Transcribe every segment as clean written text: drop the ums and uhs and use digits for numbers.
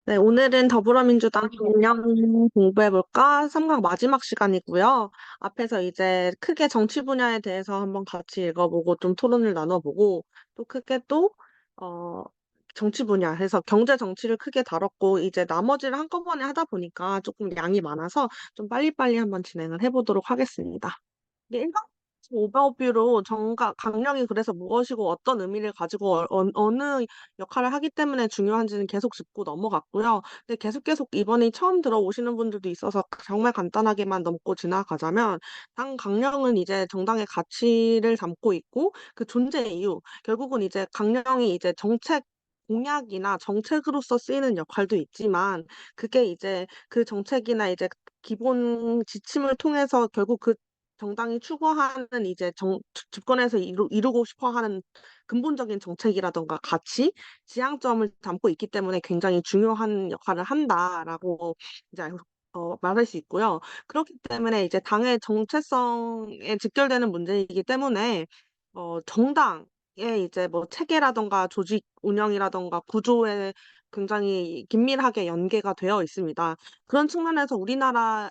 네, 오늘은 더불어민주당 경영 공부해볼까? 3강 마지막 시간이고요. 앞에서 이제 크게 정치 분야에 대해서 한번 같이 읽어보고 좀 토론을 나눠보고 또 크게 어, 정치 분야 해서 경제 정치를 크게 다뤘고 이제 나머지를 한꺼번에 하다 보니까 조금 양이 많아서 좀 빨리빨리 한번 진행을 해보도록 하겠습니다. 이게 일반 오버뷰로 강령이 그래서 무엇이고 어떤 의미를 가지고 어느 역할을 하기 때문에 중요한지는 계속 짚고 넘어갔고요. 근데 계속 이번에 처음 들어오시는 분들도 있어서 정말 간단하게만 넘고 지나가자면 당 강령은 이제 정당의 가치를 담고 있고 그 존재 이유 결국은 이제 강령이 이제 정책 공약이나 정책으로서 쓰이는 역할도 있지만 그게 이제 그 정책이나 이제 기본 지침을 통해서 결국 그 정당이 추구하는 이제 집권에서 이루고 싶어 하는 근본적인 정책이라던가 가치, 지향점을 담고 있기 때문에 굉장히 중요한 역할을 한다라고 이제 말할 수 있고요. 그렇기 때문에 이제 당의 정체성에 직결되는 문제이기 때문에 정당의 이제 뭐 체계라던가 조직 운영이라던가 구조에 굉장히 긴밀하게 연계가 되어 있습니다. 그런 측면에서 우리나라의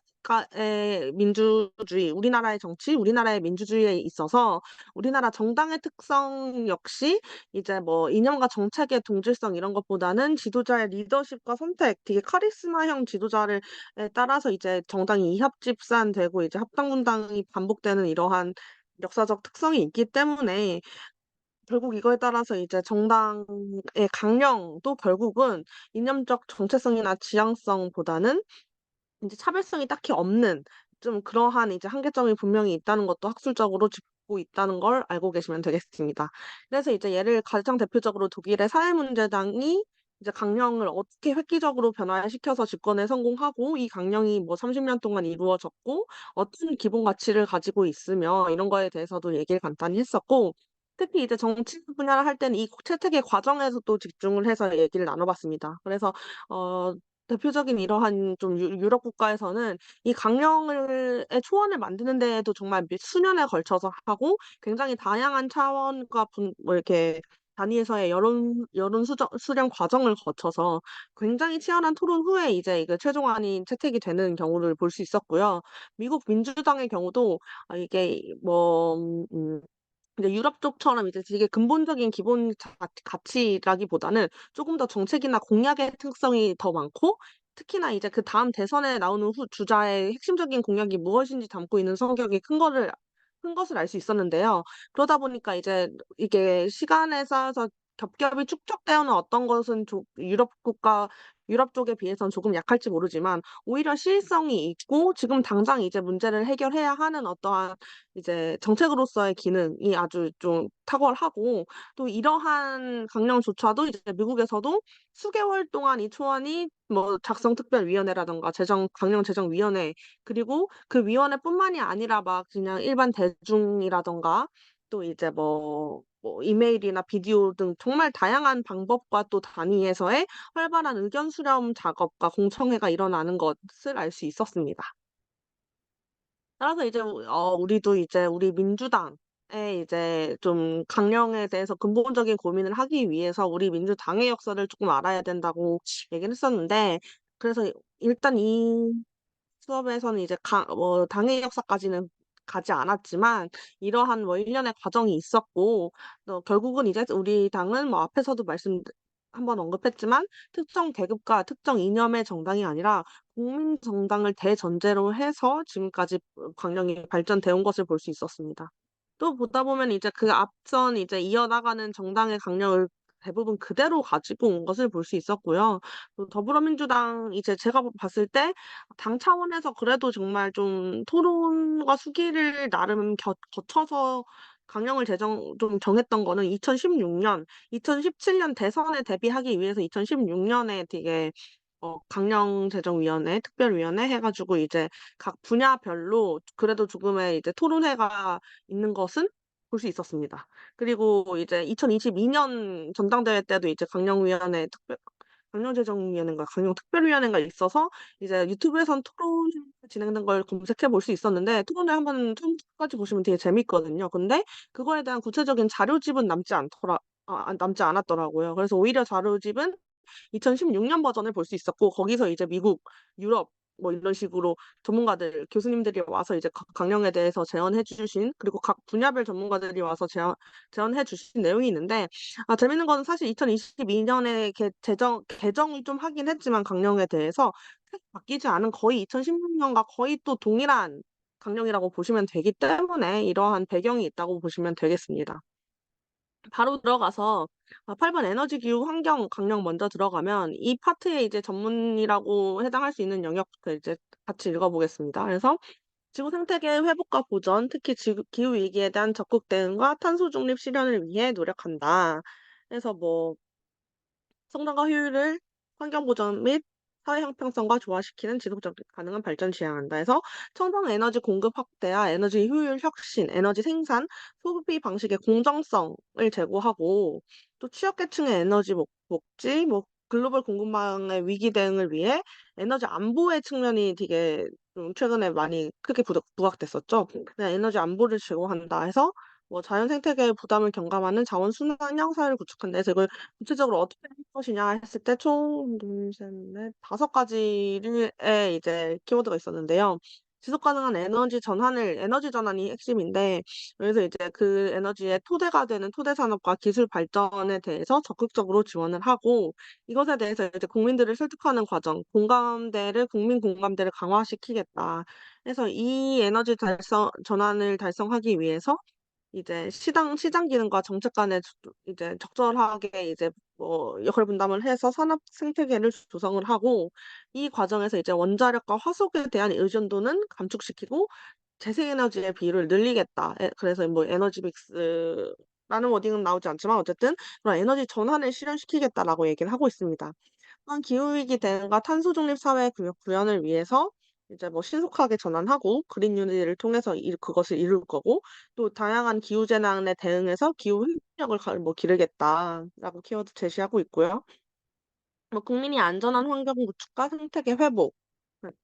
민주주의, 우리나라의 정치, 우리나라의 민주주의에 있어서 우리나라 정당의 특성 역시 이제 뭐 이념과 정책의 동질성 이런 것보다는 지도자의 리더십과 선택, 되게 카리스마형 지도자를 따라서 이제 정당이 이합집산되고 이제 합당분당이 반복되는 이러한 역사적 특성이 있기 때문에 결국 이거에 따라서 이제 정당의 강령도 결국은 이념적 정체성이나 지향성보다는 이제 차별성이 딱히 없는 좀 그러한 이제 한계점이 분명히 있다는 것도 학술적으로 짚고 있다는 걸 알고 계시면 되겠습니다. 그래서 이제 예를 가장 대표적으로 독일의 사회문제당이 이제 강령을 어떻게 획기적으로 변화시켜서 집권에 성공하고 이 강령이 뭐 30년 동안 이루어졌고 어떤 기본 가치를 가지고 있으며 이런 거에 대해서도 얘기를 간단히 했었고 특히 이제 정치 분야를 할 때는 이 채택의 과정에서 또 집중을 해서 얘기를 나눠봤습니다. 그래서 어, 대표적인 이러한 좀 유럽 국가에서는 이 강령을 의 초원을 만드는 데에도 정말 수년에 걸쳐서 하고 굉장히 다양한 차원과 뭐 이렇게 단위에서의 수령 과정을 거쳐서 굉장히 치열한 토론 후에 이제 이게 최종안이 채택이 되는 경우를 볼 수 있었고요. 미국 민주당의 경우도 이게 뭐 이제 유럽 쪽처럼 이제 되게 근본적인 기본 가치라기보다는 조금 더 정책이나 공약의 특성이 더 많고 특히나 이제 그다음 대선에 나오는 주자의 핵심적인 공약이 무엇인지 담고 있는 성격이 큰 것을 알 수 있었는데요. 그러다 보니까 이제 이게 시간에 쌓여서 겹겹이 축적되어는 어떤 것은 유럽 쪽에 비해서는 조금 약할지 모르지만 오히려 시의성이 있고 지금 당장 이제 문제를 해결해야 하는 어떠한 이제 정책으로서의 기능이 아주 좀 탁월하고 또 이러한 강령조차도 이제 미국에서도 수개월 동안 이 초안이 뭐 작성특별위원회라든가 강령제정위원회 그리고 그 위원회뿐만이 아니라 막 그냥 일반 대중이라든가 또 이제 뭐 이메일이나 비디오 등 정말 다양한 방법과 또 단위에서의 활발한 의견 수렴 작업과 공청회가 일어나는 것을 알 수 있었습니다. 따라서 이제 우리도 이제 우리 민주당에 이제 좀 강령에 대해서 근본적인 고민을 하기 위해서 우리 민주당의 역사를 조금 알아야 된다고 얘기를 했었는데 그래서 일단 이 수업에서는 이제 당의 역사까지는 가지 않았지만 이러한 뭐 일련의 과정이 있었고 또 결국은 이제 우리 당은 뭐 앞에서도 한번 언급했지만 특정 계급과 특정 이념의 정당이 아니라 국민 정당을 대전제로 해서 지금까지 광령이 발전돼 온 것을 볼 수 있었습니다. 또 보다 보면 이제 그 앞선 이제 이어나가는 정당의 강령을 대부분 그대로 가지고 온 것을 볼 수 있었고요. 또 더불어민주당 이제 제가 봤을 때 당 차원에서 그래도 정말 좀 토론과 수기를 나름 거쳐서 강령을 정했던 거는 2016년, 2017년 대선에 대비하기 위해서 2016년에 되게 강령제정위원회, 특별위원회 해가지고 이제 각 분야별로 그래도 조금의 이제 토론회가 있는 것은 볼 수 있었습니다. 그리고 이제 2022년 전당대회 때도 이제 강령제정위원회인가 강령특별위원회가 있어서 이제 유튜브에선 토론 진행된 걸 검색해 볼 수 있었는데 토론회 한번 처음까지 보시면 되게 재밌거든요. 근데 그거에 대한 구체적인 자료집은 남지 않았더라고요. 그래서 오히려 자료집은 2016년 버전을 볼 수 있었고 거기서 이제 미국, 유럽 뭐 이런 식으로 전문가들, 교수님들이 와서 이제 각 강령에 대해서 제언해 주신 그리고 각 분야별 전문가들이 와서 제언해 주신 내용이 있는데 재밌는 거는 사실 2022년에 개정을 좀 하긴 했지만 강령에 대해서 크게 바뀌지 않은 거의 2016년과 거의 또 동일한 강령이라고 보시면 되기 때문에 이러한 배경이 있다고 보시면 되겠습니다. 바로 들어가서 8번 에너지 기후 환경 강령 먼저 들어가면 이 파트에 이제 전문이라고 해당할 수 있는 영역부터 이제 같이 읽어보겠습니다. 그래서 지구 생태계 회복과 보전, 특히 기후 위기에 대한 적극 대응과 탄소 중립 실현을 위해 노력한다. 그래서 뭐 성장과 효율을 환경 보전 및 사회 형평성과 조화시키는 지속적 가능한 발전 지향한다 해서 청정 에너지 공급 확대와 에너지 효율 혁신, 에너지 생산, 소비 방식의 공정성을 제고하고 또 취약계층의 에너지 복지, 뭐 글로벌 공급망의 위기 대응을 위해 에너지 안보의 측면이 되게 좀 최근에 많이 크게 부각됐었죠. 에너지 안보를 제고한다 해서 뭐 자연 생태계의 부담을 경감하는 자원 순환형 사회를 구축한다 해서 이걸 구체적으로 어떻게 할 것이냐 했을 때 총, 둘, 셋, 넷, 5가지의 이제 키워드가 있었는데요. 지속 가능한 에너지 전환이 핵심인데, 그래서 이제 그 에너지의 토대가 되는 토대 산업과 기술 발전에 대해서 적극적으로 지원을 하고, 이것에 대해서 이제 국민들을 설득하는 과정, 국민 공감대를 강화시키겠다. 그래서 이 전환을 달성하기 위해서 이제 시장 기능과 정책 간에 이제 적절하게 이제 뭐 역할 분담을 해서 산업 생태계를 조성을 하고 이 과정에서 이제 원자력과 화석에 대한 의존도는 감축시키고 재생에너지의 비율을 늘리겠다. 그래서 뭐 에너지 믹스라는 워딩은 나오지 않지만 어쨌든 그런 에너지 전환을 실현시키겠다라고 얘기를 하고 있습니다. 또한 기후위기 대응과 탄소 중립 사회 구현을 위해서 이제 뭐 신속하게 전환하고 그린 뉴딜을 통해서 그것을 이룰 거고 또 다양한 기후 재난에 대응해서 기후 협력을 뭐 기르겠다라고 키워드 제시하고 있고요. 뭐 국민이 안전한 환경 구축과 생태계 회복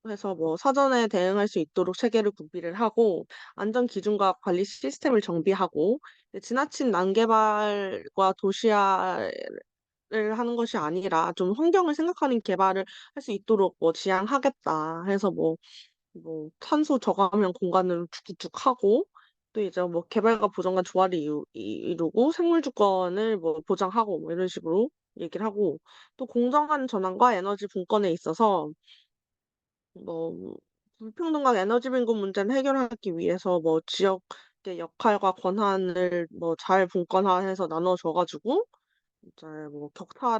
해서 뭐 사전에 대응할 수 있도록 체계를 구비를 하고 안전 기준과 관리 시스템을 정비하고 지나친 난개발과 도시화를 하는 것이 아니라 좀 환경을 생각하는 개발을 할 수 있도록 뭐 지향하겠다 해서 뭐 탄소 저감형 공간을 구축하고 또 이제 뭐 개발과 보전과 조화를 이루고 생물 주권을 뭐 보장하고 뭐 이런 식으로 얘기를 하고 또 공정한 전환과 에너지 분권에 있어서 뭐 불평등과 에너지 빈곤 문제는 해결하기 위해서 뭐 지역의 역할과 권한을 뭐 잘 분권화해서 나눠줘 가지고 이제 뭐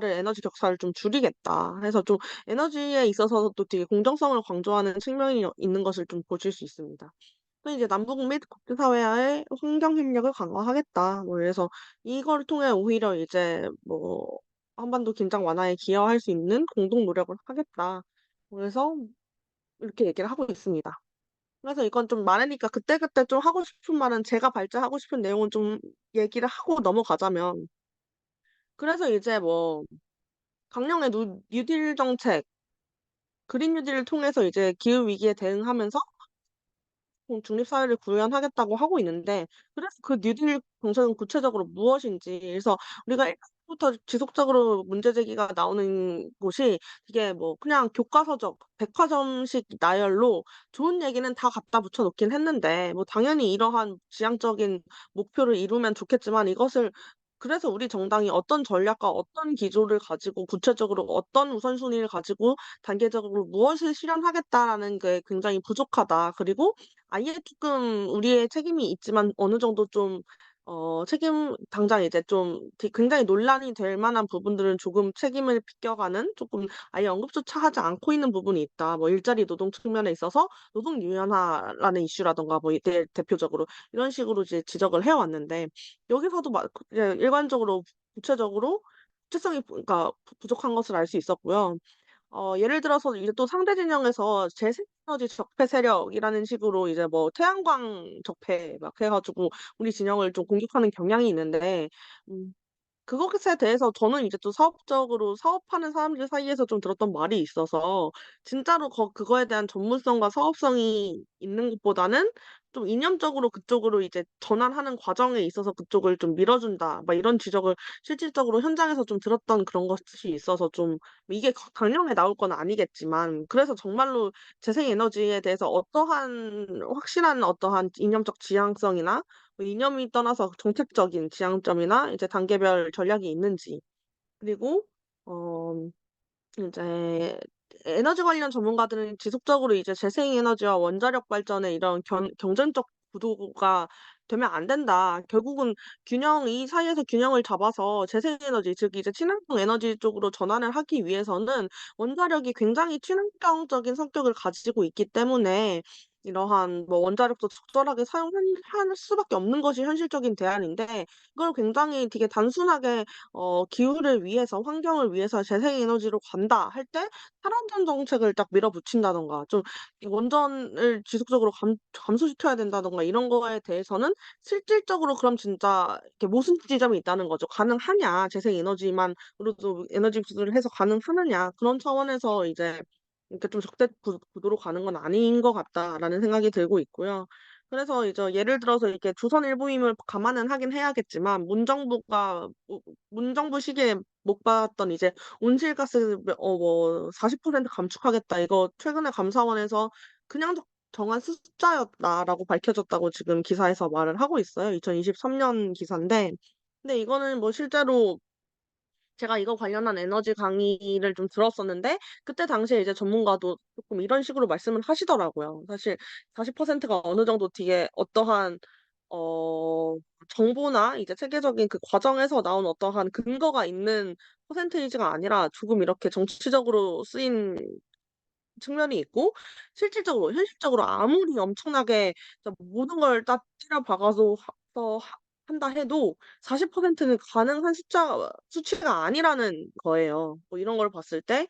에너지 격차를 좀 줄이겠다 해서 좀 에너지에 있어서도 되게 공정성을 강조하는 측면이 있는 것을 좀 보실 수 있습니다. 또 이제 남북 및 국제사회와의 환경 협력을 강화하겠다. 뭐 그래서 이걸 통해 오히려 이제 뭐 한반도 긴장 완화에 기여할 수 있는 공동 노력을 하겠다. 그래서 이렇게 얘기를 하고 있습니다. 그래서 이건 좀 많으니까 그때그때 좀 하고 싶은 말은 제가 발제하고 싶은 내용은 좀 얘기를 하고 넘어가자면 그래서 이제 뭐 강령의 뉴딜 정책, 그린 뉴딜을 통해서 이제 기후 위기에 대응하면서 중립사회를 구현하겠다고 하고 있는데 그래서 그 뉴딜 정책은 구체적으로 무엇인지 그래서 우리가 1부터 지속적으로 문제 제기가 나오는 곳이 이게 뭐 그냥 교과서적 백화점식 나열로 좋은 얘기는 다 갖다 붙여 놓긴 했는데 뭐 당연히 이러한 지향적인 목표를 이루면 좋겠지만 이것을 그래서 우리 정당이 어떤 전략과 어떤 기조를 가지고 구체적으로 어떤 우선순위를 가지고 단계적으로 무엇을 실현하겠다라는 게 굉장히 부족하다. 그리고 아예 조금 우리의 책임이 있지만 어느 정도 좀 당장 이제 좀 굉장히 논란이 될 만한 부분들은 조금 책임을 비껴가는 조금 아예 언급조차 하지 않고 있는 부분이 있다. 뭐 일자리 노동 측면에 있어서 노동 유연화라는 이슈라든가 뭐 대표적으로 이런 식으로 이제 지적을 해 왔는데 여기서도 이제 일관적으로 구체적으로 구체성이 그러니까 부족한 것을 알 수 있었고요. 예를 들어서 이제 또 상대 진영에서 재생에너지 적폐 세력이라는 식으로 이제 뭐 태양광 적폐 막 해 가지고 우리 진영을 좀 공격하는 경향이 있는데 음 그것에 대해서 저는 이제 또 사업적으로 사업하는 사람들 사이에서 좀 들었던 말이 있어서 진짜로 그거에 대한 전문성과 사업성이 있는 것보다는 좀 이념적으로 그쪽으로 이제 전환하는 과정에 있어서 그쪽을 좀 밀어준다. 막 이런 지적을 실질적으로 현장에서 좀 들었던 그런 것이 있어서 좀 이게 강령에 나올 건 아니겠지만 그래서 정말로 재생에너지에 대해서 어떠한 확실한 어떠한 이념적 지향성이나 뭐 이념이 떠나서 정책적인 지향점이나 이제 단계별 전략이 있는지 그리고 어 이제 에너지 관련 전문가들은 지속적으로 이제 재생에너지와 원자력 발전의 이런 경쟁적 구도가 되면 안 된다. 결국은 이 사이에서 균형을 잡아서 재생에너지, 즉 이제 친환경 에너지 쪽으로 전환을 하기 위해서는 원자력이 굉장히 친환경적인 성격을 가지고 있기 때문에 이러한 뭐 원자력도 적절하게 할 수밖에 없는 것이 현실적인 대안인데 이걸 굉장히 되게 단순하게 기후를 위해서 환경을 위해서 재생에너지로 간다 할 때 탈원전 정책을 딱 밀어붙인다든가 좀 이 원전을 지속적으로 감소시켜야 된다든가 이런 거에 대해서는 실질적으로 그럼 진짜 이렇게 모순 지점이 있다는 거죠. 가능하냐? 재생에너지만으로도 에너지 구조를 해서 가능하느냐? 그런 차원에서 이제 이렇게 좀 적대 구도로 가는 건 아닌 것 같다라는 생각이 들고 있고요. 그래서 이제 예를 들어서 이렇게 조선일보임을 감안은 하긴 해야겠지만 문정부 시기에 못 봤던 이제 온실가스 뭐 40% 감축하겠다. 이거 최근에 감사원에서 그냥 정한 숫자였다라고 밝혀졌다고 지금 기사에서 말을 하고 있어요. 2023년 기사인데. 근데 이거는 뭐 실제로 제가 이거 관련한 에너지 강의를 좀 들었었는데 그때 당시에 이제 전문가도 조금 이런 식으로 말씀을 하시더라고요. 사실 40%가 어느 정도 뒤에 어떠한 어 정보나 이제 체계적인 그 과정에서 나온 어떠한 근거가 있는 퍼센테이지가 아니라 조금 이렇게 정치적으로 쓰인 측면이 있고 실질적으로 현실적으로 아무리 엄청나게 진짜 모든 걸 다 찌려 박아서 한다 해도 40%는 가능한 수치가 아니라는 거예요. 뭐 이런 걸 봤을 때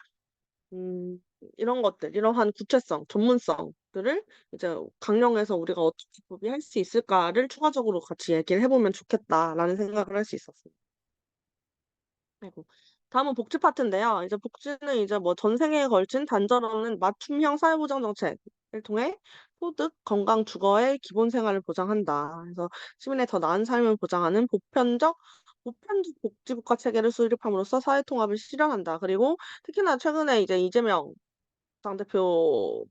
음 이런 것들 이러한 구체성, 전문성들을 이제 강령에서 우리가 어떻게 구비할 수 있을까를 추가적으로 같이 얘기를 해 보면 좋겠다라는 생각을 할 수 있었어요. 아이고. 다음은 복지 파트인데요. 이제 복지는 이제 뭐 전생에 걸친 단절 없는 맞춤형 사회보장 정책을 통해 소득, 건강, 주거의 기본 생활을 보장한다. 그래서 시민의 더 나은 삶을 보장하는 보편적 복지 국가 체계를 수립함으로써 사회 통합을 실현한다. 그리고 특히나 최근에 이제 이재명 당대표도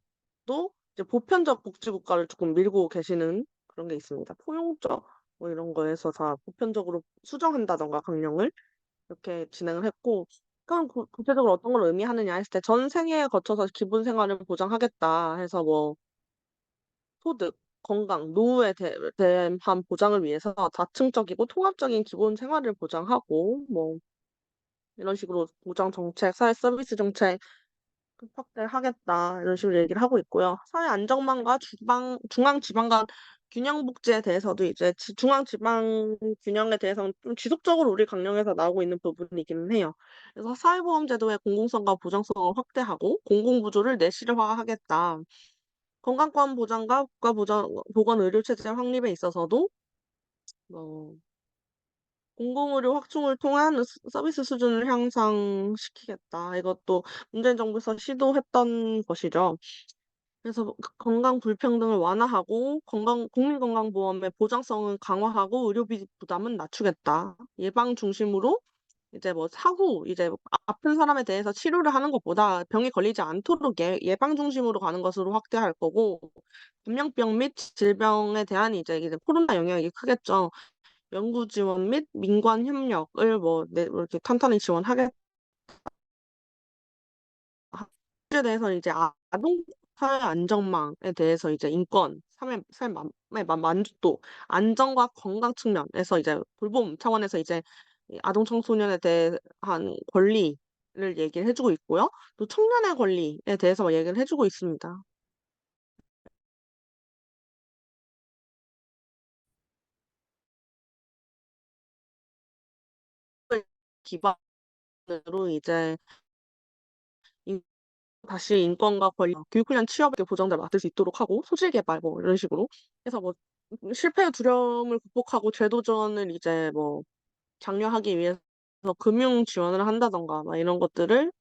이제 보편적 복지 국가를 조금 밀고 계시는 그런 게 있습니다. 포용적 뭐 이런 거에서 다 보편적으로 수정한다던가 강령을. 이렇게 진행을 했고 그럼 구체적으로 어떤 걸 의미하느냐 했을 때 "전 생애에 거쳐서 기본 생활을 보장하겠다." 해서 뭐 소득, 건강, 노후에 대한 보장을 위해서 다층적이고 통합적인 기본 생활을 보장하고 뭐 이런 식으로 보장 정책, 사회 서비스 정책 확대하겠다 이런 식으로 얘기를 하고 있고요. 사회 안정망과 중앙 지방 간 균형 복지에 대해서도 이제 중앙 지방 균형에 대해서는 좀 지속적으로 우리 강령에서 나오고 있는 부분이기는 해요. 그래서 사회보험 제도의 공공성과 보장성을 확대하고 공공부조를 내실화하겠다. 건강권 보장과 국가 보건 의료 체제 확립에 있어서도 뭐 공공의료 확충을 통한 서비스 수준을 향상시키겠다. 이것도 문재인 정부에서 시도했던 것이죠. 그래서 뭐 건강 불평등을 완화하고 국민건강보험의 보장성을 강화하고 의료비 부담은 낮추겠다. 예방 중심으로 이제 뭐 사후 이제 아픈 사람에 대해서 치료를 하는 것보다 병이 걸리지 않도록 예방 중심으로 가는 것으로 확대할 거고 감염병 및 질병에 대한 이제 코로나 영향이 크겠죠. 연구 지원 및 민관 협력을 뭐 이렇게 탄탄히 지원하겠 에 대해서 이제 아동 사회 안전망에 대해서 이제 인권, 삶의 만족도, 안정과 건강 측면에서 이제 돌봄 차원에서 이제 이 아동 청소년에 대한 권리를 얘기를 해 주고 있고요. 또 청년의 권리에 대해서 얘기를 해 주고 있습니다. 기반으로 이제 인 다시 인권과 권리, 교육 훈련 취업에 보장들 맡을 수 있도록 하고 소질 개발 뭐 이런 식으로 해서 뭐 실패의 두려움을 극복하고 재도전을 이제 뭐 장려하기 위해서 금융 지원을 한다든가 막 이런 것들을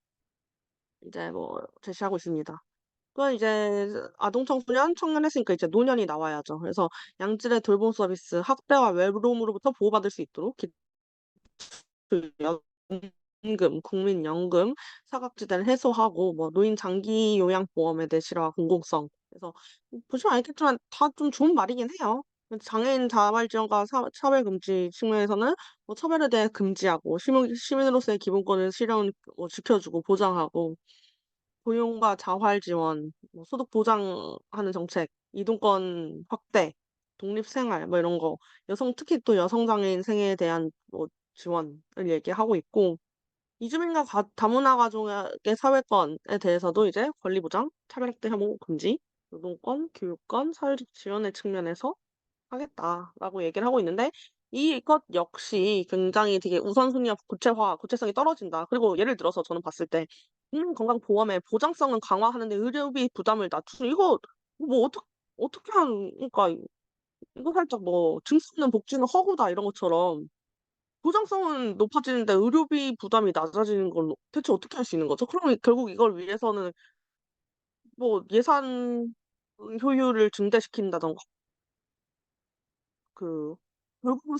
이제 뭐 제시하고 있습니다. 그건 이제 아동 청소년, 청년 했으니까 이제 노년이 나와야죠. 그래서 양질의 돌봄 서비스, 학대와 외로움으로부터 보호받을 수 있도록 연금, 국민연금, 사각지대를 해소하고 뭐 노인 장기 요양 보험에 대해 실화 공공성. 그래서 보시면 알겠지만 다 좀 좋은 말이긴 해요. 장애인 자활 지원과 차별 금지 측면에서는 뭐 차별에 대해 금지하고 시민으로서의 기본권을 실현 지켜주고 보장하고 고용과 자활 지원, 뭐 소득 보장하는 정책, 이동권 확대, 독립 생활 뭐 이런 거, 특히 또 여성 장애인 생애에 대한 뭐 지원을 얘기하고 있고 이주민과 다문화 가족의 사회권에 대해서도 이제 권리 보장, 차별학대 혐오 금지, 노동권, 교육권, 사회적 지원의 측면에서 하겠다라고 얘기를 하고 있는데 이것 역시 굉장히 되게 우선순위와 구체성이 떨어진다. 그리고 예를 들어서 저는 봤을 때 국민건강보험의 보장성은 강화하는데 의료비 부담을 낮추는 이거 뭐 어떻게 하는 그러니까 이거 살짝 뭐 "등 쓰는 복지는 허구다." 이런 것처럼 보장성은 높아지는데 의료비 부담이 낮아지는 건 대체 어떻게 할 수 있는 거죠? 그러면 결국 이걸 위해서는 뭐 예산 효율을 증대시킨다든가 그 결국은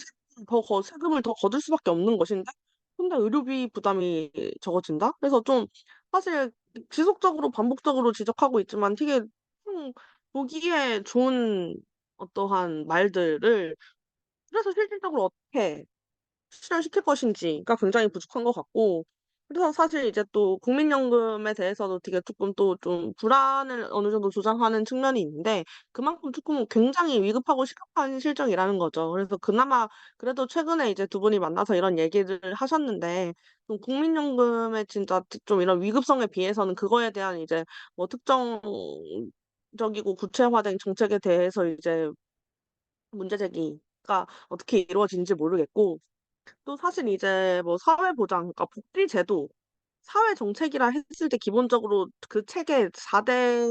세금을 더 거둘 수밖에 없는 것인데 근데 의료비 부담이 적어진다? 그래서 좀 사실 지속적으로 반복적으로 지적하고 있지만 되게 보기에 좋은 어떠한 말들을 그래서 실질적으로 어떻게 실현시킬 것인지가 굉장히 부족한 것 같고 그래서 사실 이제 또 국민연금에 대해서도 되게 쪼끔 또 좀 불안을 어느 정도 조장하는 측면이 있는데 그만큼 쪼끔 굉장히 위급하고 시급한 실정이라는 거죠. 그래서 그나마 그래도 최근에 이제 두 분이 만나서 이런 얘기를 하셨는데 좀 국민연금의 진짜 좀 이런 위급성에 비해서는 그거에 대한 이제 뭐 특정적이고 구체화된 정책에 대해서 이제 문제 제기가 어떻게 이루어지는지 모르겠고 또 사실 이제 뭐 사회보장 그러니까 복지제도 사회 정책이라 했을 때 기본적으로 그 체계 4대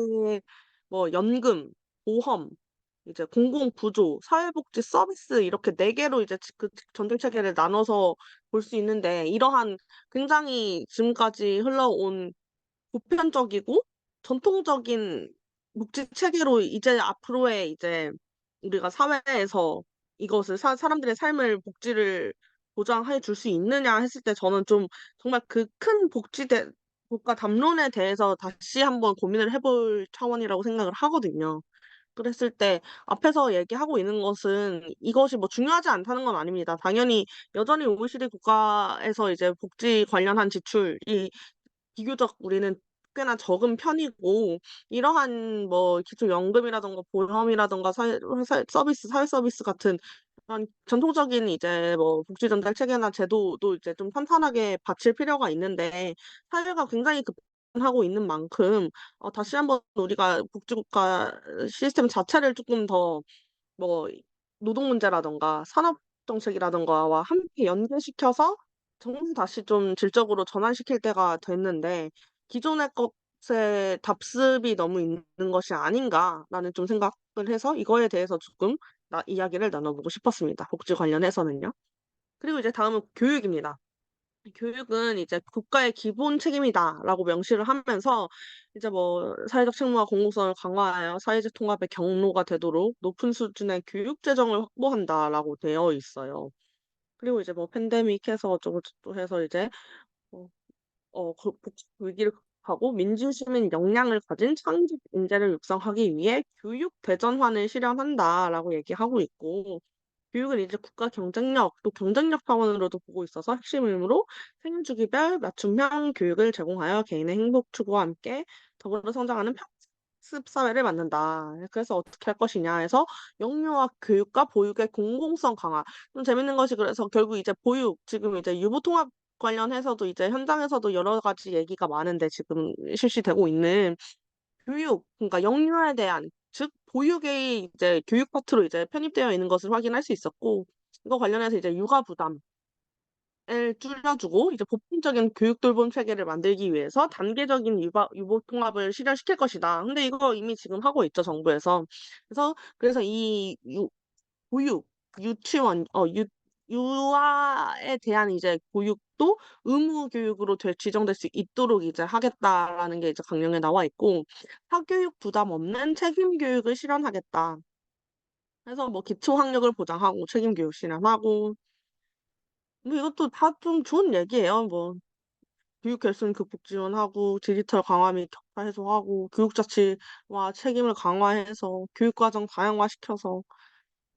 뭐 연금, 보험, 이제 공공부조, 사회복지 서비스 이렇게 4 개로 이제 그 전통 체계를 나눠서 볼 수 있는데 이러한 굉장히 지금까지 흘러온 보편적이고 전통적인 복지 체계로 이제 앞으로의 이제 우리가 사회에서 이것을 사람들의 삶을 복지를 보장해 줄 수 있느냐 했을 때 저는 좀 정말 그 큰 국가 담론에 대해서 다시 한번 고민을 해볼 차원이라고 생각을 하거든요. 그랬을 때 앞에서 얘기하고 있는 것은 이것이 뭐 중요하지 않다는 건 아닙니다. 당연히 여전히 OECD 국가에서 이제 복지 관련한 지출이 비교적 우리는 꽤나 적은 편이고 이러한 뭐 기초연금이라든가 보험이라든가 사회 서비스 같은 그런 전통적인 이제 뭐 복지 전달 체계나 제도도 이제 좀 탄탄하게 받칠 필요가 있는데 사회가 굉장히 급변하고 있는 만큼 다시 한번 우리가 복지국가 시스템 자체를 쪼끔 더 뭐 노동 문제라든가 산업 정책이라든가와 함께 연계시켜서 정말 다시 좀 질적으로 전환시킬 때가 됐는데 '기존의 것에 답습이 너무 있는 것이 아닌가.'라는 좀 생각을 해서 이거에 대해서 조금 이야기를 나눠 보고 싶었습니다, 복지 관련해서는요. 그리고 이제 다음은 교육입니다. 교육은 이제 "국가의 기본 책임이다."라고 명시를 하면서 이제 뭐 "사회적 책무와 공공성을 강화하여 사회적 통합의 경로가 되도록 높은 수준의 교육 재정을 확보한다."라고 되어 있어요. 그리고 이제 뭐 팬데믹 해서 어쩌고 저쩌고 해서 이제 어 복지 위기를 극복하고 민주시민 역량을 가진 창직 인재를 육성하기 위해 "교육 대전환을 실현한다."라고 얘기하고 있고 교육은 이제 국가 경쟁력 또 경쟁력 차원으로도 보고 있어서 핵심 의무로 생애 주기별 맞춤형 교육을 제공하여 개인의 행복 추구와 함께 더불어 성장하는 평습 사회를 만든다. 그래서 어떻게 할 것이냐 해서 영유아 교육과 보육의 공공성 강화. 좀 재밌는 것이 그래서 결국 이제 보육 지금 이제 유보 통합 관련해서도 이제 현장에서도 여러 가지 얘기가 많은데 지금 실시되고 있는 교육 그러니까 영유아에 대한 즉 보육의 이제 교육 파트로 이제 편입되어 있는 것을 확인할 수 있었고 이거 관련해서 이제 육아 부담을 줄여주고 이제 보편적인 교육 돌봄 체계를 만들기 위해서 단계적인 육아 유보 통합을 실현시킬 것이다. 근데 이거 이미 지금 하고 있죠, 정부에서. 그래서 이 보육, 유치원 유아에 대한 이제 교육도 의무 교육으로 지정될 수 있도록 이제 하겠다라는 게 이제 강령에 나와 있고, 사교육 부담 없는 책임 교육을 실현하겠다. 그래서 뭐 기초 학력을 보장하고 책임 교육 실현하고, 뭐 이것도 다 좀 좋은 얘기예요. 뭐 교육 결손 극복 지원하고 디지털 강화 및 격차 해소하고 교육자치와 책임을 강화해서 교육과정 다양화시켜서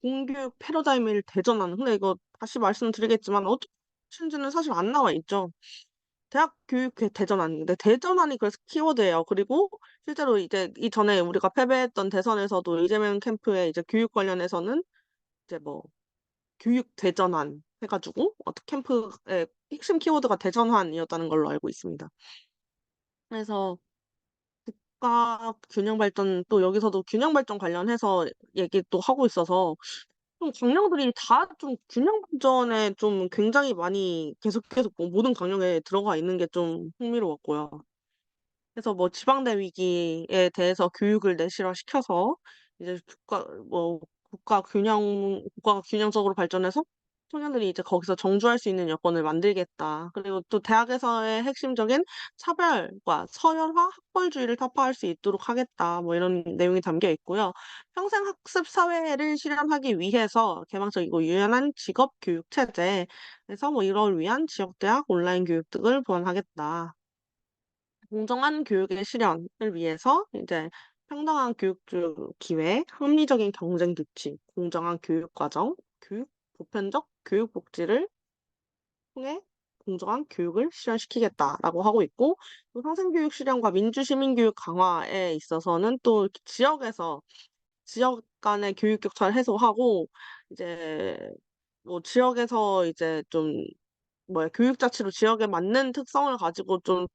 공교육 패러다임을 대전하는. 근데 이거 다시 말씀드리겠지만 어떻게 하는지는 사실 안 나와 있죠. 대학 교육 대전환인데 대전환이 그래서 키워드예요. 그리고 실제로 이제 이전에 우리가 패배했던 대선에서도 이재명 캠프의 이제 교육 관련해서는 이제 뭐 교육 대전환 해가지고 어떤 캠프의 핵심 키워드가 대전환이었다는 걸로 알고 있습니다. 그래서 국가 균형 발전, 또 여기서도 균형 발전 관련해서 얘기 또 하고 있어서 좀 강령들이 다 좀 균형 발전에 좀 굉장히 많이 계속 뭐 모든 강령에 들어가 있는 게 좀 흥미로웠고요. 그래서 뭐 지방대 위기에 대해서 교육을 내실화시켜서 이제 국가가 균형적으로 발전해서 청년들이 이제 거기서 정주할 수 있는 여건을 만들겠다. 그리고 또 대학에서의 핵심적인 차별과 서열화, 학벌주의를 타파할 수 있도록 하겠다. 뭐 이런 내용이 담겨 있고요. 평생 학습 사회를 실현하기 위해서 개방적이고 유연한 직업 교육 체제에서 뭐 이걸 위한 지역대학 온라인 교육 등을 보완하겠다. 공정한 교육의 실현을 위해서 이제 평등한 기회, 합리적인 경쟁 규칙, 공정한 교육 과정, 보편적 교육 복지를 통해 공정한 교육을 실현시키겠다라고 하고 있고, 또 성생교육 실현과 민주시민교육 강화에 있어서는 또 지역 간의 교육 격차를 해소하고 이제 뭐 지역에서 이제 좀 뭐야 교육 자치로 지역에 맞는 특성을 가지고 좀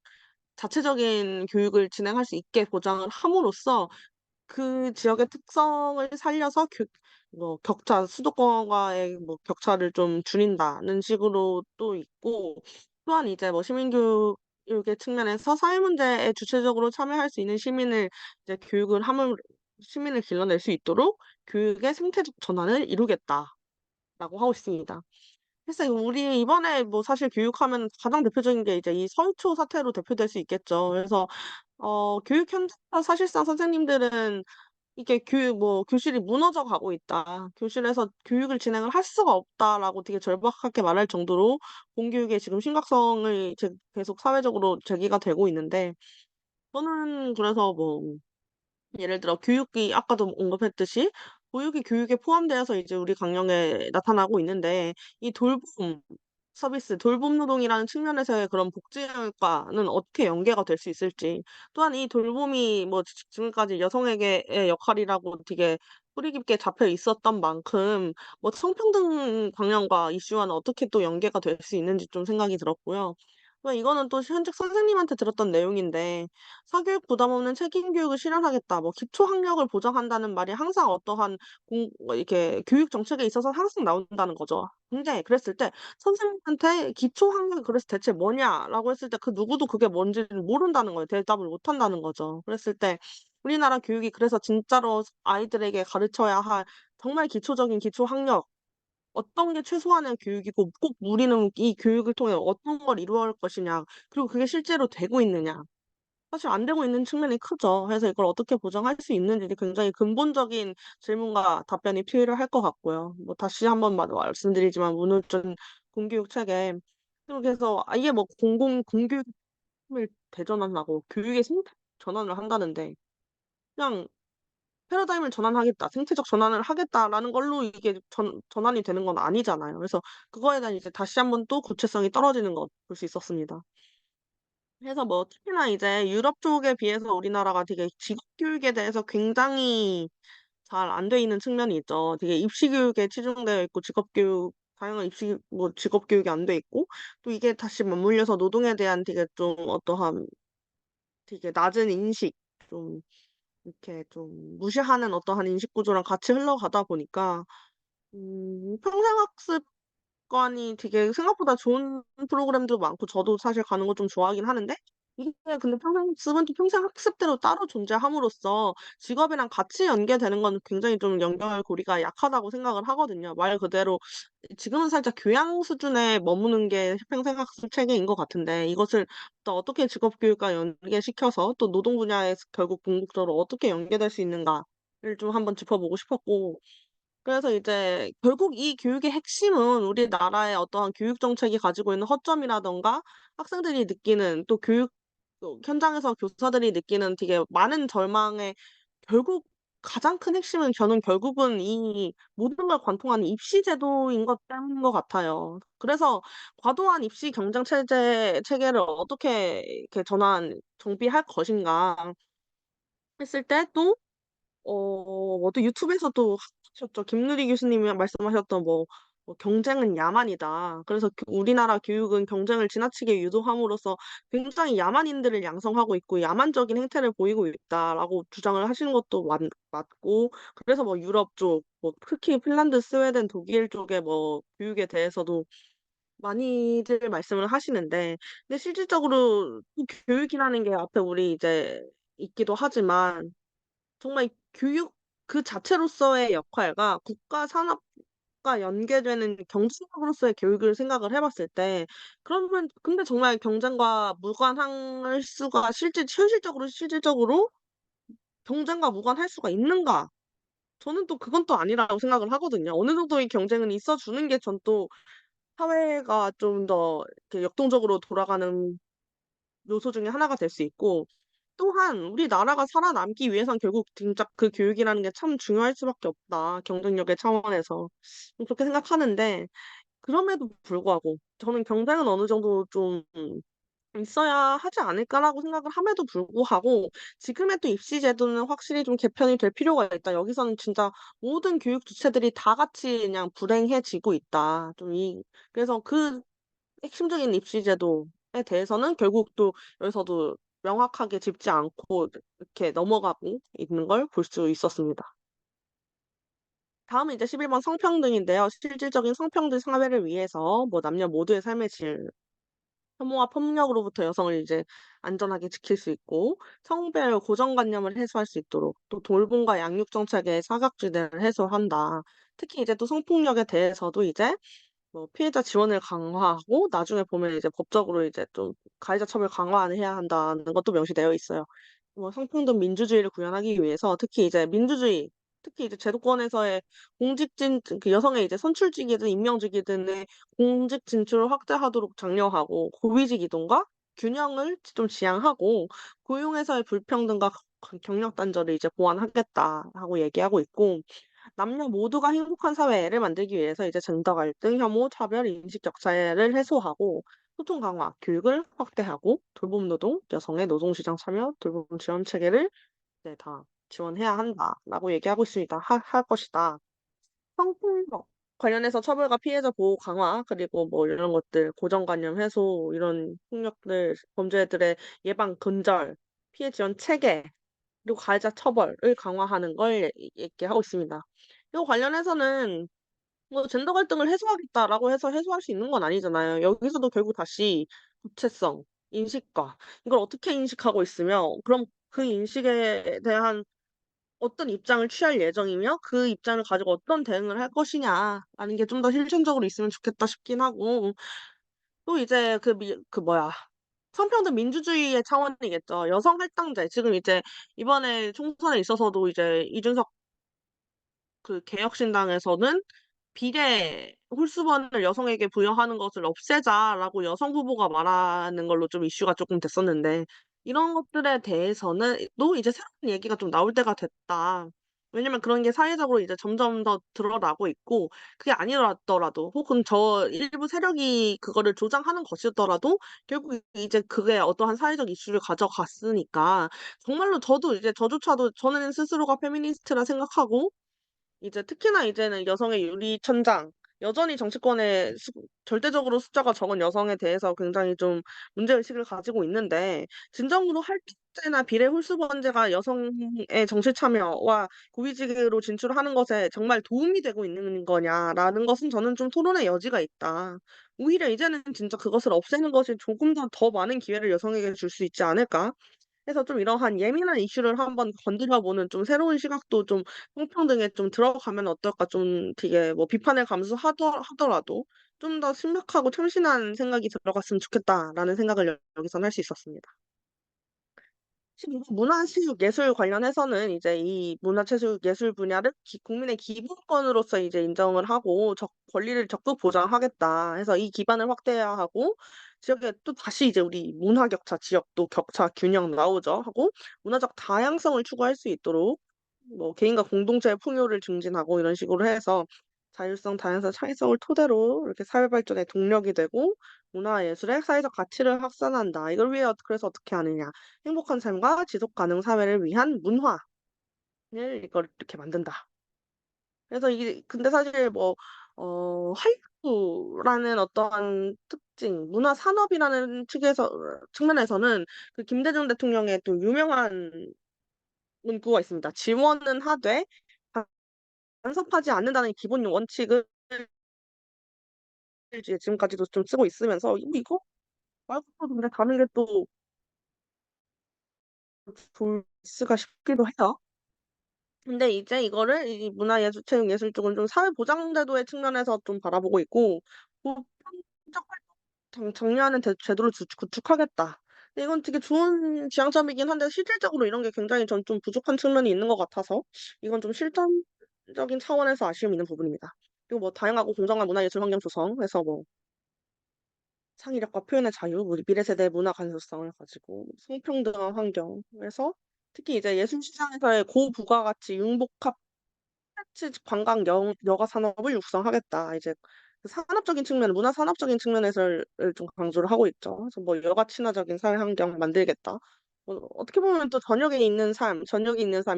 자체적인 교육을 진행할 수 있게 보장을 함으로써 그 지역의 특성을 살려서 뭐 수도권과의 뭐 격차를 좀 줄인다는 식으로 또 있고, 또한 이제 뭐 시민교육의 측면에서 사회문제에 주체적으로 참여할 수 있는 이제 시민을 길러낼 수 있도록 교육의 생태적 전환을 이루겠다라고 하고 있습니다. 글쎄, 우리 이번에 뭐 사실 교육하면 가장 대표적인 게 이제 이 서울초 사태로 대표될 수 있겠죠. 그래서 교육 현장에서 사실상 선생님들은 이게 교실이 무너져 가고 있다. 교실에서 교육을 진행을 할 수가 없다라고 되게 절박하게 말할 정도로 공교육의 지금 심각성을 계속 사회적으로 제기가 되고 있는데, 저는 그래서 뭐 예를 들어 교육이 아까도 언급했듯이 보육이 교육에 포함되어서 이제 우리 강령에 나타나고 있는데, 이 돌봄 노동이라는 측면에서의 그런 복지과는 어떻게 연계가 될 수 있을지, 또한 이 돌봄이 뭐 지금까지 여성에게의 역할이라고 되게 뿌리 깊게 잡혀 있었던 만큼 뭐 성평등 강령과 이슈와는 어떻게 또 연계가 될 수 있는지 좀 생각이 들었고요. 이거는 또 현직 선생님한테 들었던 내용인데, 사교육 부담 없는 책임 교육을 실현하겠다. 뭐 기초 학력을 보장한다는 말이 항상 어떠한 이렇게 교육 정책에 있어서 항상 나온다는 거죠. 근데 그랬을 때 선생님한테 기초 학력이 그래서 대체 뭐냐라고 했을 때 그 누구도 그게 뭔지를 모른다는 거예요. 대답을 못 한다는 거죠. 그랬을 때 우리나라 교육이 그래서 진짜로 아이들에게 가르쳐야 할 정말 기초적인 기초 학력, 어떤 게 최소한의 교육이고 꼭 우리는 이 교육을 통해 어떤 걸 이루어갈 것이냐, 그리고 그게 실제로 되고 있느냐. 사실 안 되고 있는 측면이 크죠. 그래서 이걸 어떻게 보장할 수 있는지 굉장히 근본적인 질문과 답변이 필요할 것 같고요. 뭐 다시 한번 말씀드리지만 문호준 공교육 체계, 그리고 그래서 아예 뭐 공교육을 대전환하고 교육의 생태 전환을 한다는데, 그냥 패러다임을 전환하겠다, 생태적 전환을 하겠다라는 걸로 이게 전환이 되는 건 아니잖아요. 그래서 그거에 대한 이제 다시 한번 또 구체성이 떨어지는 것 볼 수 있었습니다. 그래서 뭐 특히나 이제 유럽 쪽에 비해서 우리나라가 되게 직업 교육에 대해서 굉장히 잘 안 돼 있는 측면이 있죠. 되게 입시 교육에 치중되어 있고 다양한 직업 교육이 안 돼 있고, 또 이게 다시 맞물려서 노동에 대한 되게 좀 어떠한 되게 낮은 인식, 좀 이렇게 좀 무시하는 어떠한 인식 구조랑 같이 흘러가다 보니까 평생학습관이 되게 생각보다 좋은 프로그램도 많고, 저도 사실 가는 거 좀 좋아하긴 하는데 이게 근데 평생 학습은 또 평생 학습대로 따로 존재함으로써 직업이랑 같이 연계되는 건 굉장히 좀 연결고리가 약하다고 생각을 하거든요. 말 그대로 지금은 살짝 교양 수준에 머무는 게 평생 학습 체계인 것 같은데 이것을 또 어떻게 직업 교육과 연계시켜서 또 노동 분야에 결국 궁극적으로 어떻게 연계될 수 있는가를 좀 한번 짚어보고 싶었고 그래서 이제 결국 이 교육의 핵심은 우리나라의 어떠한 교육 정책이 가지고 있는 허점이라든가 학생들이 느끼는 또 교육 현장에서 교사들이 느끼는 되게 많은 절망의 결국 가장 큰 핵심은 저는 결국은 이 모든 걸 관통하는 입시 제도인 것 때문인 것 같아요. 그래서 과도한 입시 경쟁 체계를 어떻게 이렇게 정비할 것인가 했을 때또 또 유튜브에서도 하셨죠. 김누리 교수님이 말씀하셨던 경쟁은 야만이다. 그래서 우리나라 교육은 경쟁을 지나치게 유도함으로써 굉장히 야만인들을 양성하고 있고 야만적인 행태를 보이고 있다라고 주장을 하시는 것도 맞고 그래서 유럽 쪽, 특히 핀란드, 스웨덴, 독일 쪽의 교육에 대해서도 많이들 말씀을 하시는데 근데 실질적으로 이 교육이라는 게 앞에 우리 이제 있기도 하지만 정말 교육 그 자체로서의 역할과 국가 산업과 연계되는 경제적으로서의 교육을 생각을 해 봤을 때 그러면 근데 정말 경쟁과 무관할 수가 현실적으로 실질적으로 경쟁과 무관할 수가 있는가? 저는 또 그건 또 아니라고 생각을 하거든요. 어느 정도의 경쟁은 있어 주는 게 전 또 사회가 좀 더 이렇게 역동적으로 돌아가는 요소 중에 하나가 될 수 있고 또한 '우리나라가 살아남기 위해선 결국 진짜 그 교육이라는 게 참 중요할 수밖에 없다, 경쟁력의 차원에서.' 그렇게 생각하는데 그럼에도 불구하고 저는 '경쟁은 어느 정도 좀 있어야 하지 않을까.'라고 생각을 함에도 불구하고 지금의 또 입시 제도는 확실히 좀 개편이 될 필요가 있다. 여기서는 진짜 모든 교육 주체들이 다 같이 그냥 불행해지고 있다. 그래서 그 핵심적인 입시 제도에 대해서는 결국 또 여기서도 명확하게 짚지 않고 이렇게 넘어가고 있는 걸 볼 수 있었습니다. 다음은 이제 11번 성평등인데요. 실질적인 성평등 사회를 위해서 남녀 모두의 삶의 질, 혐오와 폭력으로부터 여성을 이제 안전하게 지킬 수 있고 성별 고정관념을 해소할 수 있도록 또 돌봄과 양육 정책의 사각지대를 해소한다. 특히 이제 또 성폭력에 대해서도 이제 피해자 지원을 강화하고 나중에 보면 이제 법적으로 이제 좀 가해자 처벌 강화를 해야 한다는 것도 명시되어 있어요. 성평등 민주주의를 구현하기 위해서 특히 이제 제도권에서의 여성의 이제 선출직이든 임명직이든의 공직 진출을 확대하도록 장려하고 고위직 이동과 균형을 좀 지향하고 고용에서의 불평등과 경력 단절을 이제 보완하겠다라고 얘기하고 있고 남녀 모두가 행복한 사회를 만들기 위해서 이제 젠더 갈등, 혐오, 차별, 인식 격차를 해소하고 소통 강화, 교육을 확대하고 돌봄 노동, 여성의 노동 시장 참여, 돌봄 지원 체계를 네, 다 지원해야 한다라고 얘기하고 있습니다. 할 것이다. 성폭력 관련해서 처벌과 피해자 보호 강화 그리고 이런 것들 고정관념 해소 이런 폭력들 범죄들의 예방 근절, 피해 지원 체계 그리고 가해자 처벌을 강화하는 걸 얘기하고 있습니다. 이거 관련해서는 젠더 갈등을 해소하겠다라고 해서 해소할 수 있는 건 아니잖아요. 여기서도 결국 다시 구체성, 인식과 이걸 어떻게 인식하고 있으며 그럼 그 인식에 대한 어떤 입장을 취할 예정이며 그 입장을 가지고 어떤 대응을 할 것이냐라는 게 좀 더 실천적으로 있으면 좋겠다 싶긴 하고 또 이제 성평등 민주주의의 차원이겠죠. 여성 할당제 지금 이제 이번에 총선에 있어서도 이제 이준석 개혁신당에서는 비례 홀수번을 여성에게 부여하는 것을 없애자라고 여성 후보가 말하는 걸로 좀 이슈가 조금 됐었는데 이런 것들에 대해서는 또 이제 새로운 얘기가 좀 나올 때가 됐다. 왜냐면 그런 게 사회적으로 이제 점점 더 드러나고 있고 그게 아니더라도 혹은 저 일부 세력이 그거를 조장하는 것이었더라도 결국 이제 그게 어떠한 사회적 이슈를 가져갔으니까 정말로 저도 이제 저조차도 저는 스스로가 페미니스트라 생각하고 이제 특히나 이제는 여성의 유리천장 여전히 정치권에 절대적으로 숫자가 적은 여성에 대해서 굉장히 좀 문제의식을 가지고 있는데, 진정으로 할당제나 비례 홀수 번제가 여성의 정치 참여와 고위직으로 진출하는 것에 정말 도움이 되고 있는 거냐라는 것은 저는 좀 토론의 여지가 있다. 오히려 이제는 진짜 그것을 없애는 것이 조금 더 많은 기회를 여성에게 줄 수 있지 않을까? 그래서 좀 이러한 예민한 이슈를 한번 건드려보는 좀 새로운 시각도 좀 성평등에 좀 들어가면 어떨까? 좀 되게 뭐 비판을 감수하더라도 좀 더 심각하고 참신한 생각이 들어갔으면 좋겠다라는 생각을 여기선 할 수 있었습니다. 지금 문화체육 예술 관련해서는 이제 이 문화체육 예술 분야를 국민의 기본권으로서 이제 인정을 하고 권리를 적극 보장하겠다 해서 이 기반을 확대해야 하고, 지역에 또 다시 이제 우리 문화 격차, 지역도 격차 균형 나오죠 하고, 문화적 다양성을 추구할 수 있도록 뭐 개인과 공동체의 풍요를 증진하고 이런 식으로 해서 자율성, 다양성, 창의성을 토대로 이렇게 사회 발전의 동력이 되고 문화예술의 사회적 가치를 확산한다. 이걸 위해 그래서 어떻게 하느냐? 행복한 삶과 지속 가능 사회를 위한 문화를 이걸 이렇게 만든다. 그래서 이게 근데 사실 뭐 한류라는 어떠한 특징, 문화 산업이라는 측에서 측면에서는 그 김대중 대통령의 또 유명한 문구가 있습니다. 지원은 하되 간섭하지 않는다는 기본 원칙을 이제 지금까지도 좀 쓰고 있으면서 이거 말고도 근데 다른 게 또 있을까 싶기도 해요. 근데 이제 이거를 이 문화예술체육예술 쪽은 좀 사회보장제도의 측면에서 좀 바라보고 있고, 보편적 정리하는 제도를 구축하겠다. 근데 이건 되게 좋은 지향점이긴 한데 실질적으로 이런 게 굉장히 전 좀 부족한 측면이 있는 것 같아서 이건 좀 실천적인 차원에서 아쉬움이 있는 부분입니다. 그리고 뭐 다양하고 공정한 문화예술 환경 조성해서 뭐 창의력과 표현의 자유, 우리 미래 세대의 문화 감수성을 가지고 성평등한 환경에서 특히 이제 예술 시장에서의 고부가가치 융복합 콘텐츠 관광 여가 산업을 육성하겠다. 이제 그 산업적인 측면, 문화 산업적인 측면에서 좀 강조를 하고 있죠. 그래서 뭐 여가 친화적인 사회 환경 만들겠다. 뭐 어떻게 보면 또 저녁에 있는 삶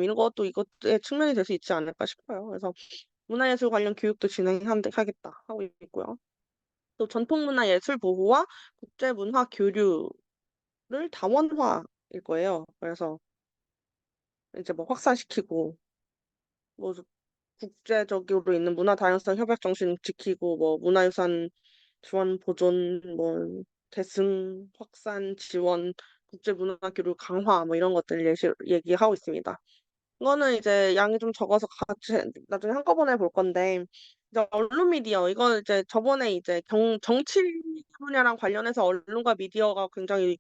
이런 것도 이것의 측면이 될 수 있지 않을까 싶어요. 그래서 문화예술 관련 교육도 진행하겠다 하고 있고요. 또 전통문화 예술 보호와 국제문화 교류를 다원화일 거예요. 그래서 이제 뭐 확산시키고 뭐 국제적으로 있는 문화 다양성 협약 정신 지키고 뭐 문화유산 지원 보존 뭐 계승 확산 지원 국제 문화 교류 강화 뭐 이런 것들 얘기하고 있습니다. 이거는 이제 양이 좀 적어서 같이 나중에 한꺼번에 볼 건데, 이제 언론 미디어 이거는 이제 저번에 이제 정치 분야랑 관련해서 언론과 미디어가 굉장히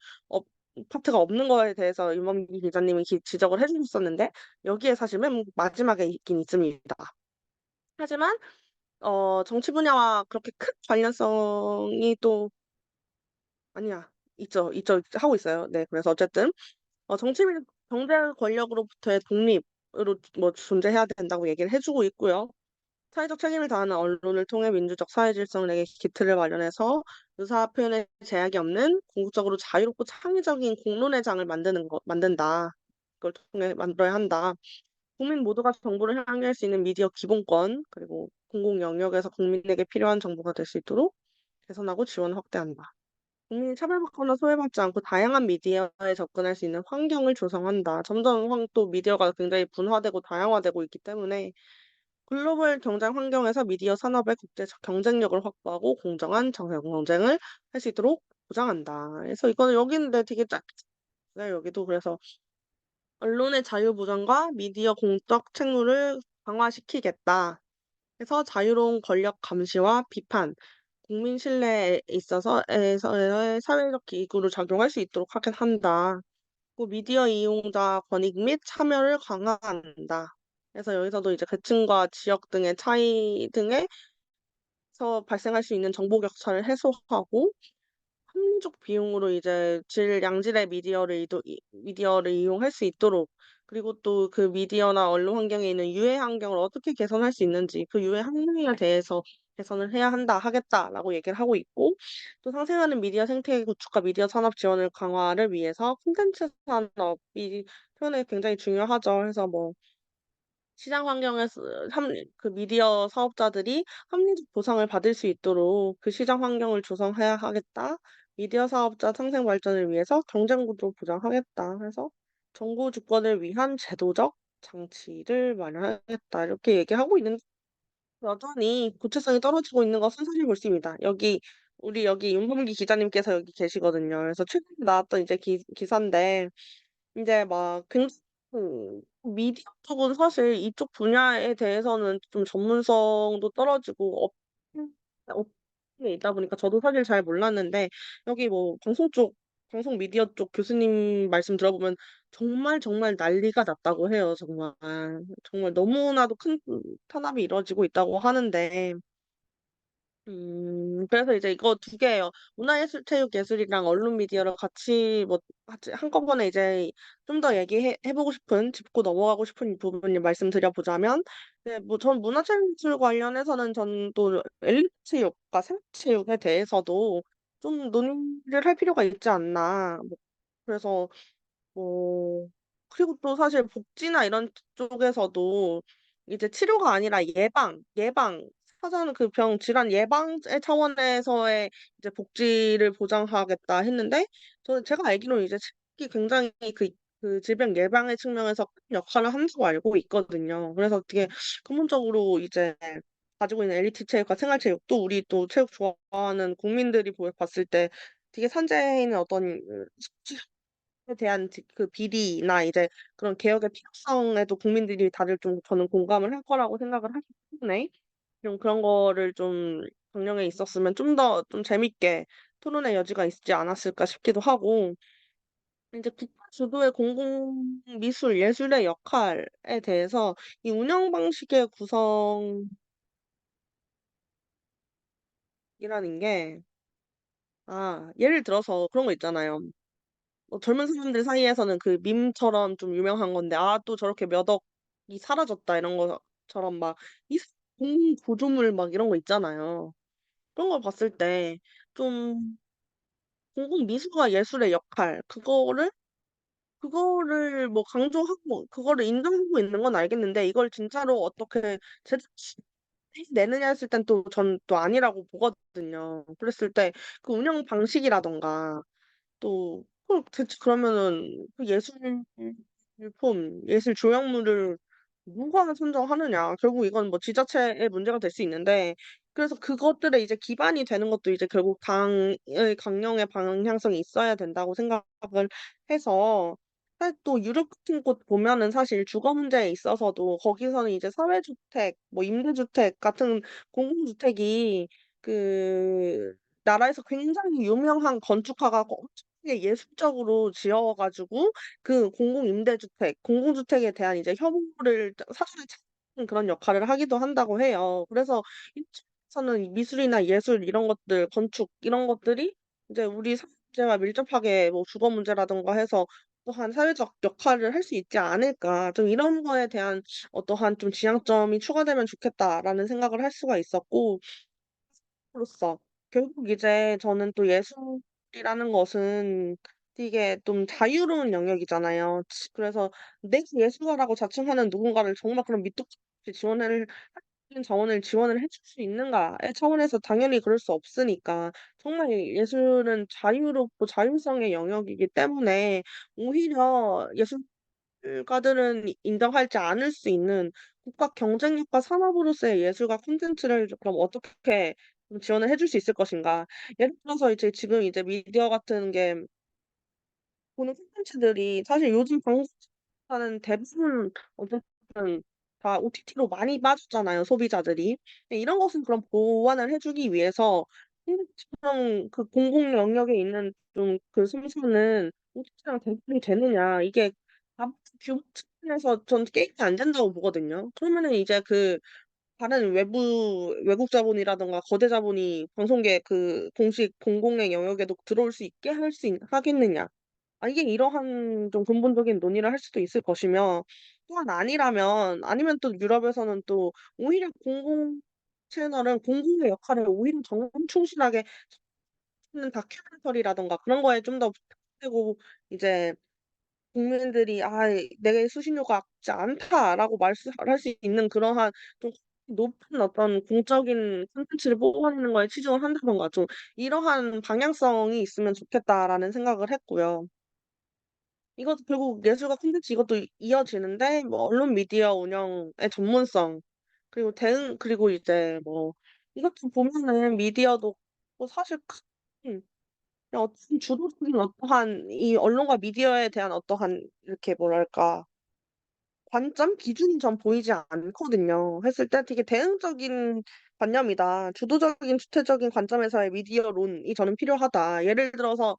파트가 없는 거에 대해서 윤범기 기자님이 지적을 해주셨었는데, 여기에 사실 맨 마지막에 있긴 있습니다. 하지만 정치 분야와 그렇게 큰 관련성이 또 아니야. 있죠. 하고 있어요. 네. 그래서 어쨌든 정치 민 경제 권력으로부터의 독립으로 뭐 존재해야 된다고 얘기를 해주고 있고요. 사회적 책임을 다하는 언론을 통해 민주적 사회 질서를 기틀을 마련해서 의사 표현에 제약이 없는 궁극적으로 자유롭고 창의적인 공론의 장을 만든다. 그걸 통해 만들어야 한다. 국민 모두가 정보를 향유할 수 있는 미디어 기본권, 그리고 공공 영역에서 국민에게 필요한 정보가 될 수 있도록 개선하고 지원 확대한다. 국민이 차별받거나 소외받지 않고 다양한 미디어에 접근할 수 있는 환경을 조성한다. 점점 또 미디어가 굉장히 분화되고 다양화되고 있기 때문에 글로벌 경쟁 환경에서 미디어 산업의 국제적 경쟁력을 확보하고 공정한 정책 경쟁을 할 수 있도록 보장한다. 그래서 이거는 여기는데 되게 짧네, 여기도. 그래서 언론의 자유 보장과 미디어 공적 책무를 강화시키겠다. 그래서 자유로운 권력 감시와 비판, 국민 신뢰에 있어서의 사회적 기구로 작용할 수 있도록 하긴 한다. 그리고 미디어 이용자 권익 및 참여를 강화한다. 그래서 여기서도 이제 계층과 지역 등의 차이 등에서 발생할 수 있는 정보 격차를 해소하고 합리적 비용으로 이제 양질의 미디어를 이용할 수 있도록, 그리고 또 그 미디어나 언론 환경에 있는 유해 환경을 어떻게 개선할 수 있는지 그 유해 환경에 대해서 개선을 하겠다라고 얘기를 하고 있고, 또 상생하는 미디어 생태계 구축과 미디어 산업 지원을 강화를 위해서 콘텐츠 산업이 표현에 굉장히 중요하죠. 그래서 뭐 시장 환경에서 그 미디어 사업자들이 합리적 보상을 받을 수 있도록 그 시장 환경을 조성해야 하겠다. 미디어 사업자 상생 발전을 위해서 경쟁 구도 보장하겠다 해서 정보 주권을 위한 제도적 장치를 마련하겠다. 이렇게 얘기하고 있는데 여전히 구체성이 떨어지고 있는 것은 사실 볼 수 있습니다. 우리 여기 윤범기 기자님께서 여기 계시거든요. 그래서 최근에 나왔던 이제 기사인데 인제 막 굉장히 미디어 쪽은 사실 이쪽 분야에 대해서는 좀 전문성도 떨어지고 업계에 있다 보니까 저도 사실 잘 몰랐는데 여기 뭐 방송 미디어 쪽 교수님 말씀 들어보면 정말, 정말 난리가 났다고 해요 정말. 정말 너무나도 큰 탄압이 이루어지고 있다고 하는데 그래서 이제 이거 두 개예요. 문화예술체육예술이랑 언론 미디어를 같이 한꺼번에 이제 좀 더 얘기해 보고 싶은 짚고 넘어가고 싶은 부분을 말씀드려 보자면 네 뭐 전 문화체육예술 관련해서는 전 또 엘리트 체육과 생활체육에 대해서도 좀 논의를 할 필요가 있지 않나. 뭐 그래서 뭐 그리고 또 사실 복지나 이런 쪽에서도 이제 치료가 아니라 사전 그 병 질환 예방의 차원에서의 이제 복지를 보장하겠다 했는데 제가 알기로는 이제 책이 굉장히 그 질병 예방의 측면에서 큰 역할을 한다고 알고 있거든요. 그래서 되게 근본적으로 이제 가지고 있는 엘리트 체육과 생활 체육도 우리 또 체육 좋아하는 국민들이 봤을 때 되게 산재해 있는 어떤 에 대한 그 비리나 이제 그런 개혁의 필요성에도 국민들이 다들 좀 저는 공감을 할 거라고 생각을 하기 때문에 좀 그런 거를 좀 작년에 있었으면 좀 더 좀 재밌게 토론의 여지가 있지 않았을까 싶기도 하고 이제 국가 주도의 공공 미술 예술의 역할에 대해서 이 운영 방식의 구성이라는 게 예를 들어서 그런 거 있잖아요. 젊은 사람들 사이에서는 그 밈처럼 좀 유명한 건데 또 저렇게 몇 억이 사라졌다 이런 거처럼 막 이 공구조물 막 이런 거 있잖아요. 그런 걸 봤을 때 좀 공공 미술과 예술의 역할 그거를 뭐 강조하고 그거를 인정하고 있는 건 알겠는데 이걸 진짜로 어떻게 제대로 내느냐 했을 땐 또 전 또 아니라고 보거든요. 그랬을 때 그 운영 방식이라든가 또 대체 그러면은 그 예술 조형물을 누가 선정하느냐. 결국 이건 뭐 지자체의 문제가 될 수 있는데 그래서 그것들에 이제 기반이 되는 것도 이제 결국 당의 강령의 방향성이 있어야 된다고 생각을 해서 사실 또 유럽 같은 곳 보면은 사실 주거 문제에 있어서도 거기서는 이제 사회주택, 뭐 임대주택 같은 공공주택이 그 나라에서 굉장히 유명한 건축가가 엄청나게 예술적으로 지어 가지고 그 공공주택에 대한 이제 혐오를 사전에 찾는 그런 역할을 하기도 한다고 해요. 그래서 이쪽에서는 미술이나 예술 이런 것들, 건축 이런 것들이 이제 우리 사회와 밀접하게 뭐 주거 문제라든가 해서 어떠한 사회적 역할을 할 수 있지 않을까. 좀 이런 거에 대한 어떠한 좀 지향점이 추가되면 좋겠다라는 생각을 할 수가 있었고 로서 결국 이제 저는 또 예술이라는 것은 되게 좀 자유로운 영역이잖아요. 그래서 내가 예술가라고 자칭하는 누군가를 정말 그런 밑도 끝도 없이 지원을 해줄 수 있는가의 차원에서 당연히 그럴 수 없으니까 정말 예술은 자유롭고 자율성의 영역이기 때문에 오히려 예술가들은 인정하지 않을 수 있는 국가 경쟁력과 산업으로서의 예술가 콘텐츠를 그럼 어떻게 좀 지원을 해줄 수 있을 것인가. 예를 들어서 이제 지금 이제 미디어 같은 게 보는 콘텐츠들이 사실 요즘 방송하는 대부분 어쨌든 다 OTT로 많이 빠졌잖아요, 소비자들이. 근데 이런 것은 그럼 보완을 해 주기 위해서 콘텐츠랑 그 공공 영역에 있는 좀 그 순서는 OTT랑 대결이 되느냐 이게 규모 측면에서 전 게임이 안 된다고 보거든요. 그러면은 이제 그 다른 외국 자본이라든가 거대 자본이 방송계 그 공식 공공의 영역에도 들어올 수 있게 하겠느냐. 이게 이러한 좀 근본적인 논의를 할 수도 있을 것이며 또한 아니면 또 유럽에서는 또 오히려 공공 채널은 공공의 역할을 오히려 정말 충실하게 하는 다큐멘터리라든가 그런 거에 좀 더 집중되고 이제 국민들이 내 수신료가 아깝지 않다라고 말할 수 있는 그러한 좀 높은 어떤 공적인 콘텐츠를 뽑아내는 거에 치중을 한다든가 좀 이러한 방향성이 있으면 좋겠다라는 생각을 했고요. 이것도 결국 예술과 콘텐츠 이것도 이어지는데 뭐 언론 미디어 운영의 전문성 그리고 이제 뭐 이것도 보면은 미디어도 뭐 사실 큰 그냥 어떤 주도적인 어떠한 이 언론과 미디어에 대한 어떠한 이렇게 뭐랄까 관점, 기준이 전 보이지 않거든요. 했을 때 되게 대응적인 관념이다. 주도적인 주체적인 관점에서의 미디어론이 저는 필요하다. 예를 들어서